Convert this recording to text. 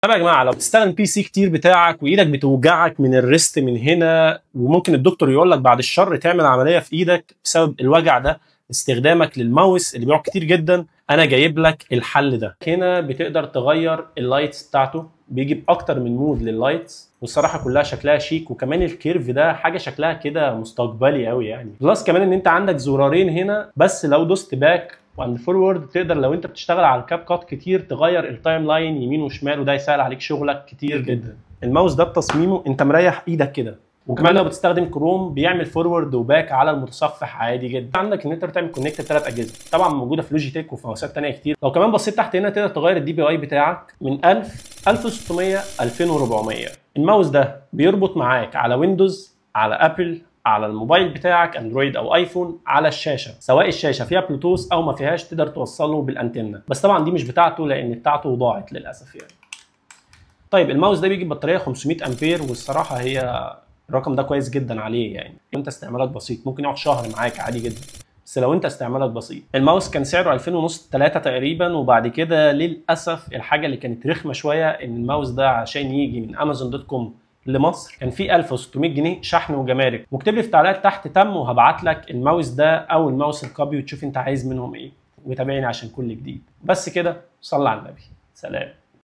طب يا جماعه، لو بتستخدم بي سي كتير بتاعك وايدك بتوجعك من الريست من هنا، وممكن الدكتور يقول لك بعد الشر تعمل عمليه في ايدك بسبب الوجع ده، استخدامك للماوس اللي بيقعد كتير جدا، انا جايب لك الحل ده. هنا بتقدر تغير اللايتس بتاعته، بيجي باكتر من مود لللايتس، والصراحه كلها شكلها شيك، وكمان الكيرف ده حاجه شكلها كده مستقبلي قوي يعني. بلس كمان ان انت عندك زرارين هنا، بس لو دوست باك واند فورورد تقدر لو انت بتشتغل على الكاب كات كتير تغير التايم لاين يمين وشمال، وده يسهل عليك شغلك كتير جدا. الماوس ده بتصميمه انت مريح ايدك كده، وكمان لو بتستخدم كروم بيعمل فورورد وباك على المتصفح عادي جدا. عندك ان انت تعمل كونكت لثلاث اجهزه، طبعا موجوده في لوجيتك وفي ماوسات ثانيه كتير. لو كمان بصيت تحت هنا تقدر تغير الدي بي اي بتاعك من 1000 1600 2400. الماوس ده بيربط معاك على ويندوز، على ابل، على الموبايل بتاعك اندرويد او ايفون، على الشاشه، سواء الشاشه فيها بلوتوث او ما فيهاش تقدر توصله بالانتنه، بس طبعا دي مش بتاعته لان بتاعته ضاعت للاسف يعني. طيب الماوس ده بيجي ببطاريه 500 امبير، والصراحه هي الرقم ده كويس جدا عليه يعني. انت استعمالك بسيط ممكن يقعد شهر معاك عادي جدا، بس لو انت استعمالك بسيط. الماوس كان سعره 2000 ونص 3 تقريبا، وبعد كده للاسف الحاجه اللي كانت رخمه شويه ان الماوس ده عشان يجي من امازون دوت كوم لمصر كان فيه 1600 جنيه شحن وجمارك. واكتب لي في تعليقات تحت تم، وهبعت لك الماوس ده او الماوس الكوبي وتشوف انت عايز منهم ايه، وتابعني عشان كل جديد. بس كده، صلى على النبي، سلام.